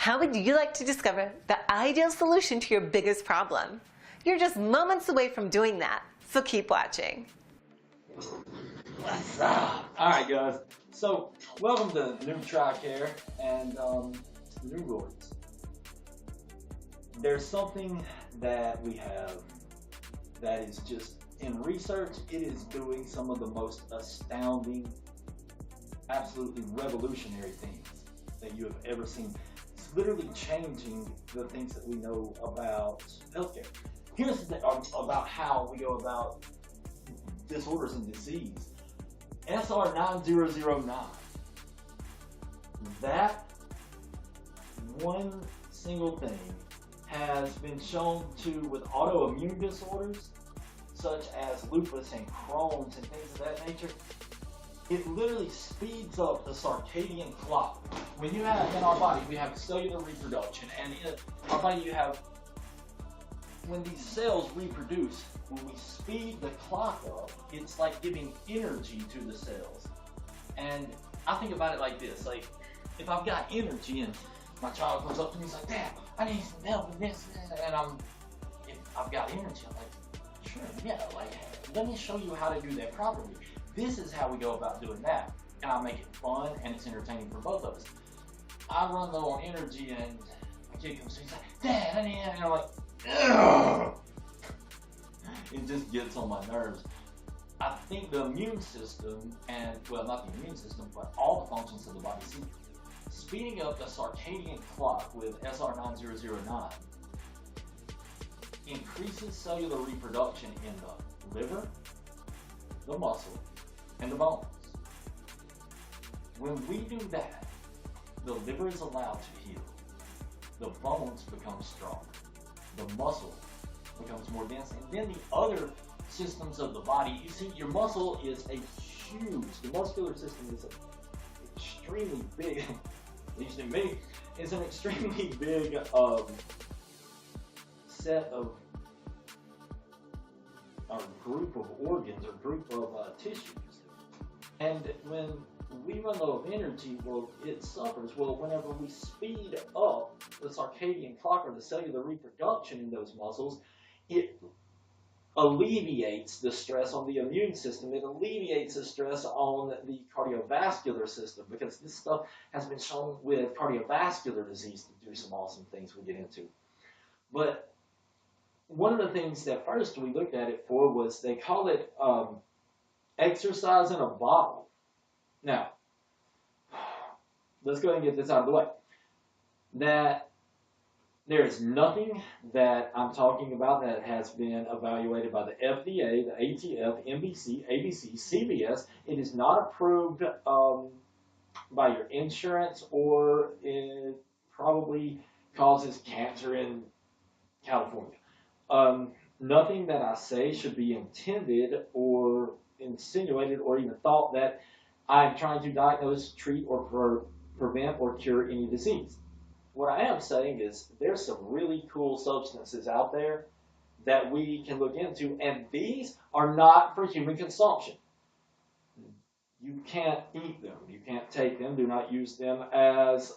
How would you like to discover the ideal solution to your biggest problem? You're just moments away from doing that, so keep watching. What's up? Alright guys, so welcome to New TriCare and New Roids. There's something that we have that is just, in research, it is doing some of the most astounding, absolutely revolutionary things that you have ever seen. It's literally changing the things that we know about healthcare. Here's the thing about how we go about disorders and disease. Sr9009. That one single thing has been shown to, with autoimmune disorders, such as lupus and Crohn's and things of that nature, it literally speeds up the circadian clock. When you have, in our body, we have cellular reproduction, and in our body you have, when these cells reproduce, when we speed the clock up, it's like giving energy to the cells. And I think about it like this, like, if I've got energy and my child comes up to me and he's like, Dad, I need some help with this, and if I've got energy, I'm like, sure, yeah, like, let me show you how to do that properly. This is how we go about doing that, and I make it fun and it's entertaining for both of us. I run low on energy and my kid comes to me and he's like, Dad, I need it, and I'm like, ugh. It just gets on my nerves. I think the immune system, and well, not the immune system, but all the functions of the body, speeding up the circadian clock with Sr9009 increases cellular reproduction in the liver, the muscle, and the bones. When we do that, the liver is allowed to heal, the bones become stronger, the muscle becomes more dense, and then the other systems of the body. You see, your muscle is a huge, the muscular system is extremely big, at least in me, it's an extremely big set of, or group of organs, or group of tissues. And when we run low of energy, well, it suffers. Well, whenever we speed up the circadian clock, or the cellular reproduction in those muscles, it alleviates the stress on the immune system. It alleviates the stress on the cardiovascular system, because this stuff has been shown with cardiovascular disease to do some awesome things we get into. But one of the things that first we looked at it for was, they call it exercise in a bottle. Now, let's go ahead and get this out of the way. That there is nothing that I'm talking about that has been evaluated by the FDA, the ATF, NBC, ABC, CBS. It is not approved by your insurance, or it probably causes cancer in California. Nothing that I say should be intended or insinuated or even thought that I'm trying to diagnose, treat, or prevent or cure any disease. What I am saying is there's some really cool substances out there that we can look into, and these are not for human consumption. You can't eat them. You can't take them. Do not use them as,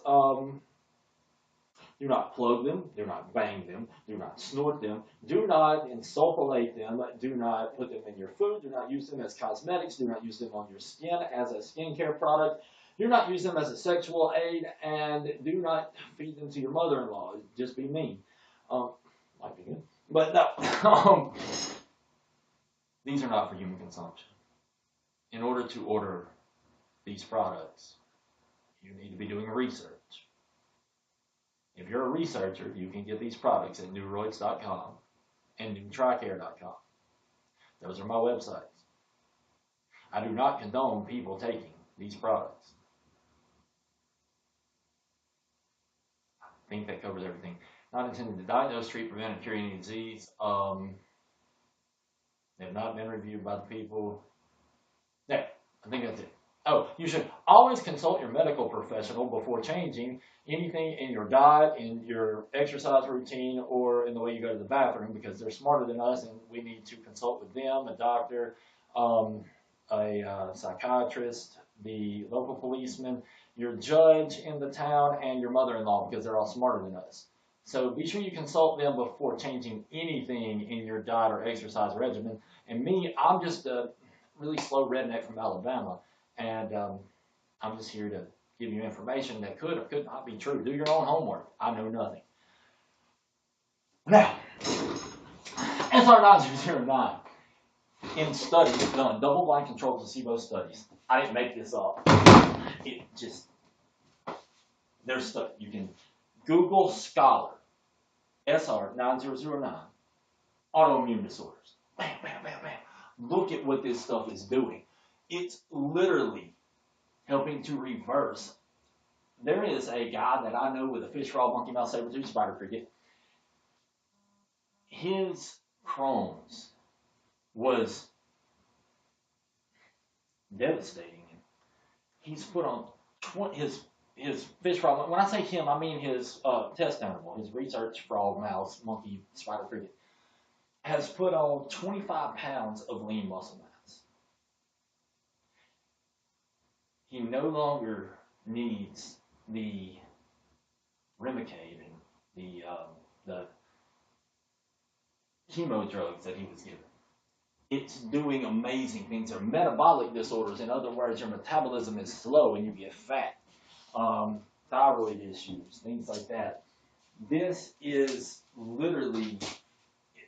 do not plug them. Do not bang them. Do not snort them. Do not insulfilate them. Do not put them in your food. Do not use them as cosmetics. Do not use them on your skin as a skincare product. Do not use them as a sexual aid, and do not feed them to your mother-in-law. Just be mean. Might be good. But no. These are not for human consumption. In order to order these products, you need to be doing research. If you're a researcher, you can get these products at newroids.com and newtricare.com. Those are my websites. I do not condone people taking these products. I think that covers everything. Not intended to diagnose, treat, prevent, or cure any disease. They have not been reviewed by the people. There, I think that's it. Oh, you should always consult your medical professional before changing anything in your diet, in your exercise routine, or in the way you go to the bathroom, because they're smarter than us, and we need to consult with them, a doctor, a psychiatrist, the local policeman. your judge in the town, and your mother-in-law, because they're all smarter than us. So be sure you consult them before changing anything in your diet or exercise regimen. And me, I'm just a really slow redneck from Alabama, and I'm just here to give you information that could or could not be true. Do your own homework. I know nothing. Now, SR9009, in studies done, double-blind controlled placebo studies. I didn't make this up. It just, there's stuff. You can Google Scholar, SR9009, autoimmune disorders. Bam, bam, bam, bam. Look at what this stuff is doing. It's literally helping to reverse. There is a guy that I know with a fish frog, monkey mouth, saber-tooth, spider cricket. His Crohn's was devastating. He's put on his fish frog. When I say him, I mean his test animal, his research frog, mouse, monkey, spider cricket, has put on 25 pounds of lean muscle mass. He no longer needs the Remicade and the chemo drugs that he was given. It's doing amazing things. They're metabolic disorders. In other words, your metabolism is slow and you get fat. Thyroid issues, things like that. This is literally,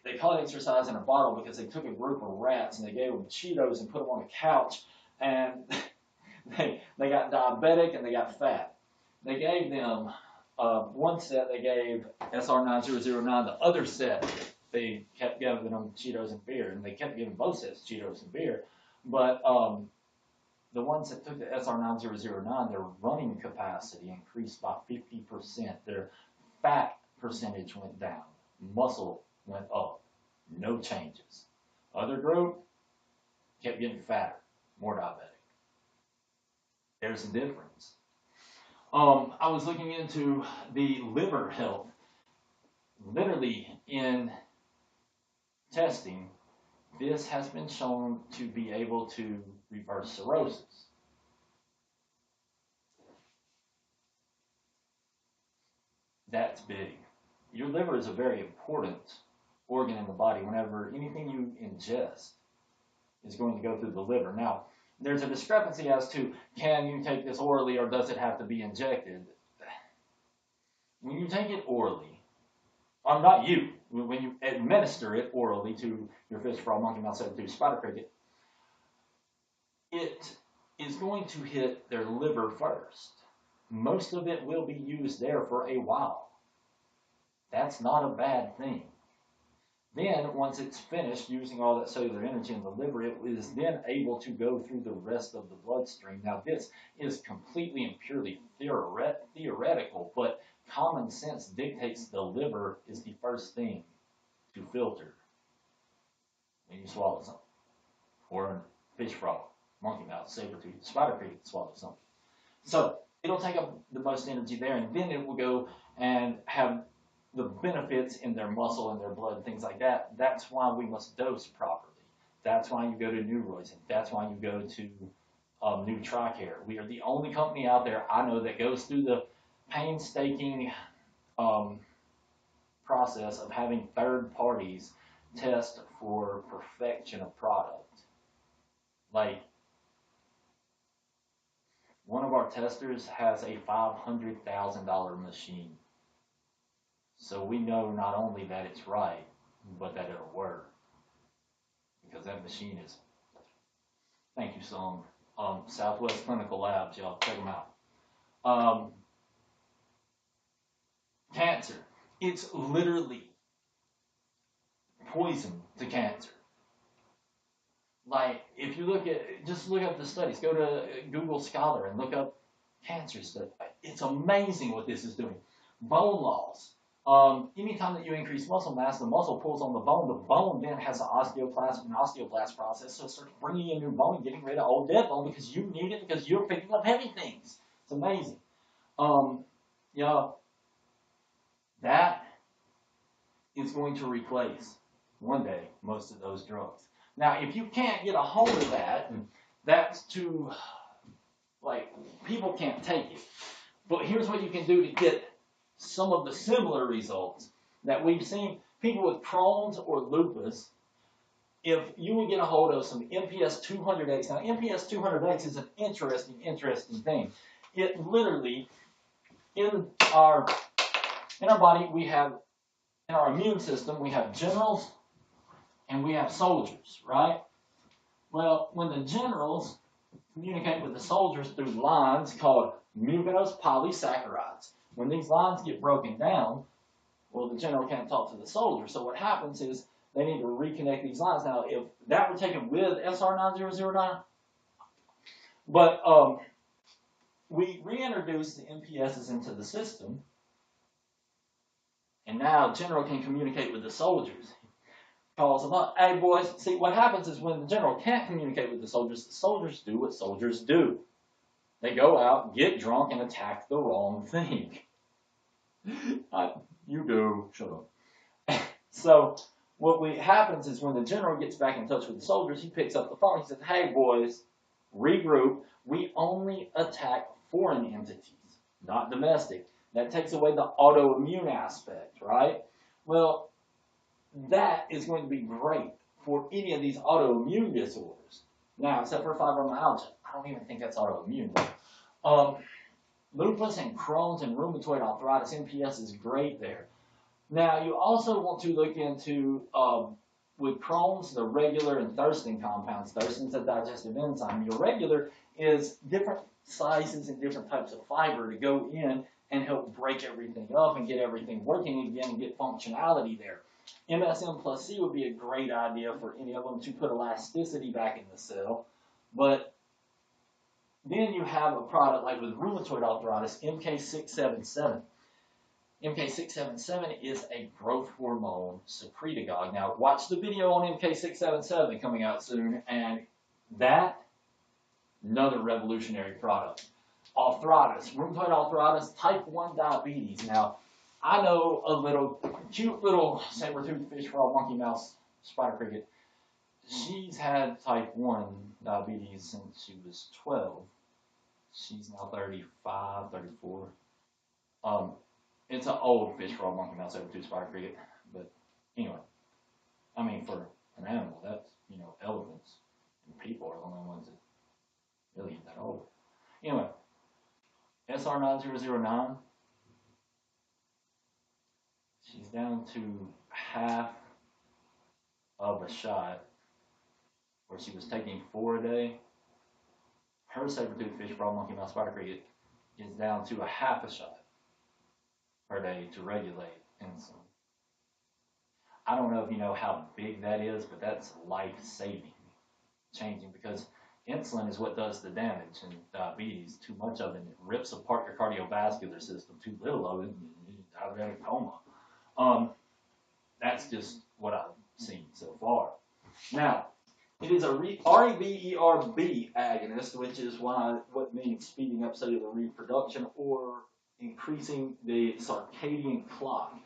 they call it exercise in a bottle because they took a group of rats and they gave them Cheetos and put them on a couch, and they got diabetic and they got fat. They gave them, one set they gave SR9009, the other set they kept giving them Cheetos and beer, and they kept giving both sets Cheetos and beer. But the ones that took the SR9009, their running capacity increased by 50%. Their fat percentage went down. Muscle went up. No changes. Other group kept getting fatter, more diabetic. There's a difference. I was looking into the liver health. Literally in testing, this has been shown to be able to reverse cirrhosis. That's big. Your liver is a very important organ in the body. Whenever anything you ingest is going to go through the liver. Now, there's a discrepancy as to can you take this orally or does it have to be injected? When you take it orally, not you, when you administer it orally to your fish, frog, monkey mouth, saber-tooth, spider cricket, it is going to hit their liver first. Most of it will be used there for a while. That's not a bad thing. Then, once it's finished using all that cellular energy in the liver, it is then able to go through the rest of the bloodstream. Now, this is completely and purely theoretical, but common sense dictates the liver is the first thing to filter when you swallow something. Or a fish frog, monkey mouth, saber-tooth, spider cricket swallow something. So it'll take up the most energy there, and then it will go and have the benefits in their muscle and their blood and things like that. That's why we must dose properly. That's why you go to Neuroids, and that's why you go to New Tricare. We are the only company out there I know that goes through the painstaking process of having third parties test for perfection of product. Like, one of our testers has a $500,000 machine. So we know not only that it's right, but that it'll work. Because that machine is, thank you, Song. Southwest Clinical Labs, y'all, check them out. Cancer. It's literally poison to cancer. Like, if you just look up the studies, go to Google Scholar and look up cancer studies. It's amazing what this is doing. Bone loss. Anytime that you increase muscle mass, the muscle pulls on the bone. The bone then has an osteoblast process, so it starts bringing in new bone and getting rid of old dead bone because you need it, because you're picking up heavy things. It's amazing. That is going to replace, one day, most of those drugs. Now, if you can't get a hold of that, that's to like, people can't take it. But here's what you can do to get some of the similar results that we've seen. People with Crohn's or lupus, if you would get a hold of some MPS 200X. Now, MPS 200X is an interesting thing. It literally, in our body, we have, in our immune system, we have generals and we have soldiers, right? Well, when the generals communicate with the soldiers through lines called mucinose polysaccharides, when these lines get broken down, well, the general can't talk to the soldier. So what happens is they need to reconnect these lines. Now, if that were taken with SR9009, but we reintroduced the MPSs into the system, and now general can communicate with the soldiers. Calls them up. Hey, boys, see, what happens is when the general can't communicate with the soldiers do what soldiers do. They go out, get drunk, and attack the wrong thing. You do. Shut up. So what happens is when the general gets back in touch with the soldiers, he picks up the phone. He says, hey, boys, regroup. We only attack foreign entities, not domestic. That takes away the autoimmune aspect, right? Well, that is going to be great for any of these autoimmune disorders. Now, except for fibromyalgia. I don't even think that's autoimmune. Lupus and Crohn's and rheumatoid arthritis, MPS is great there. Now, you also want to look into, with Crohn's, the regular and Thurston compounds. Thurston's a digestive enzyme. Your regular is different sizes and different types of fiber to go in and help break everything up and get everything working again and get functionality there. MSM plus C would be a great idea for any of them to put elasticity back in the cell. But then you have a product like with rheumatoid arthritis, MK677. MK677 is a growth hormone secretagogue. Now, watch the video on MK677 coming out soon, and that, another revolutionary product. Arthritis, rheumatoid arthritis, type 1 diabetes. Now, I know a cute little saber-toothed fish frog, monkey mouse, spider cricket. She's had type 1 diabetes since she was 12. She's now 35, 34. It's an old fish frog, monkey mouse, saber-toothed spider cricket. But anyway, I mean, for an animal, that's, elephants and people are the only ones that really get that old. Anyway, SR9009. She's down to half of a shot, where she was taking 4 a day. Her saber-toothed fish, frog, monkey mouse, spider cricket is down to a half a shot per day to regulate insulin. I don't know if you know how big that is, but that's life-saving, changing, because insulin is what does the damage in diabetes. Too much of it, it rips apart your cardiovascular system. Too little of it, diabetic coma. That's just what I've seen so far. Now, it is a REBERB agonist, which is what means speeding up cellular reproduction or increasing the circadian clock.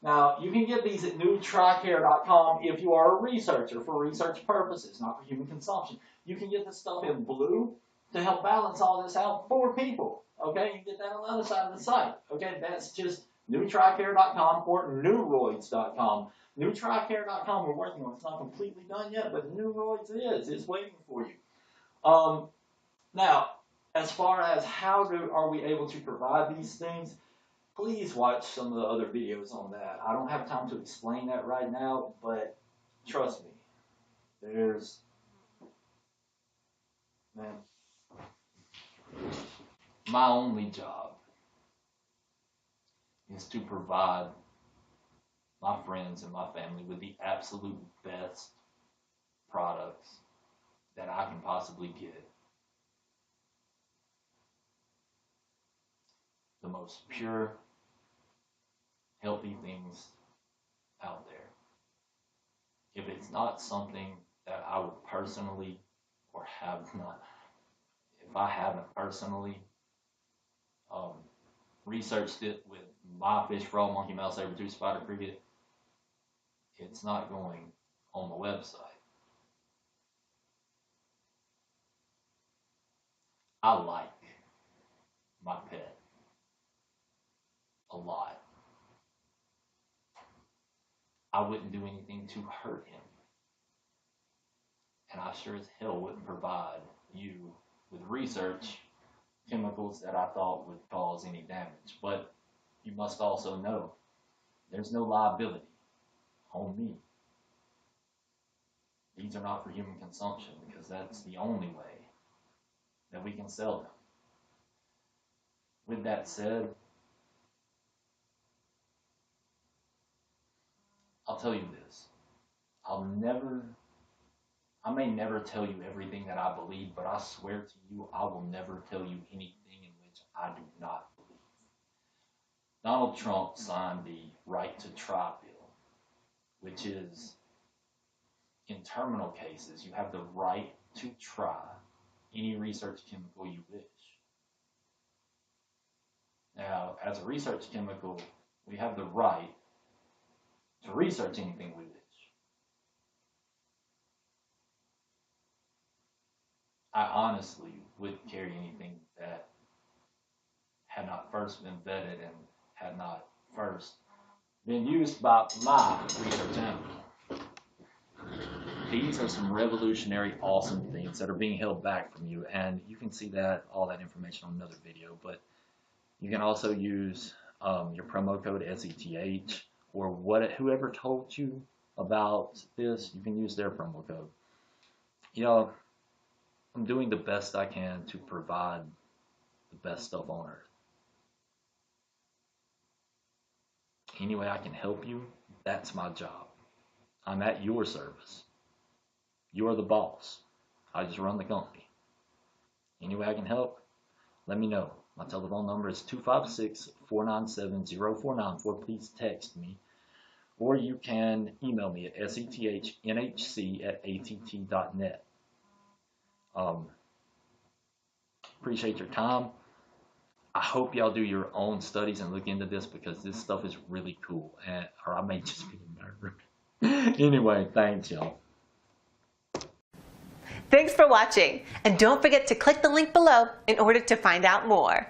Now, you can get these at NutriCare.com if you are a researcher for research purposes, not for human consumption. You can get this stuff in blue to help balance all this out for people. Okay, you can get that on the other side of the site. Okay, that's just NutriCare.com or Neuroids.com. NutriCare.com we're working on. It's not completely done yet, but Neuroids is. It's waiting for you. Now, as far as how are we able to provide these things, please watch some of the other videos on that. I don't have time to explain that right now, but trust me, my only job is to provide my friends and my family with the absolute best products that I can possibly get. The most pure, healthy things out there. If it's not something that I would personally, or if I haven't personally researched it with my fish, frog, monkey, mouse, saber-tooth, spider, cricket, it's not going on the website. I like my pet a lot. I wouldn't do anything to hurt him. And I sure as hell wouldn't provide you with research chemicals that I thought would cause any damage. But you must also know there's no liability on me. These are not for human consumption because that's the only way that we can sell them. With that said, I'll tell you this. I may never tell you everything that I believe, but I swear to you, I will never tell you anything in which I do not believe. Donald Trump signed the Right to Try bill, which is, in terminal cases, you have the right to try any research chemical you wish. Now, as a research chemical, we have the right to research anything we wish. I honestly wouldn't carry anything that had not first been vetted and had not first been used by my research animal. These are some revolutionary, awesome things that are being held back from you, and you can see all that information on another video, but you can also use your promo code SETH, or whoever told you about this, you can use their promo code. You know, I'm doing the best I can to provide the best stuff on earth. Any way I can help you, that's my job. I'm at your service. You're the boss. I just run the company. Any way I can help, let me know. My telephone number is 256-497-0494. Please text me. Or you can email me at sethnhc@att.net. Appreciate your time. I hope y'all do your own studies and look into this because this stuff is really cool. Or I may just be a nerd. Anyway, thanks y'all. Thanks for watching, and don't forget to click the link below in order to find out more.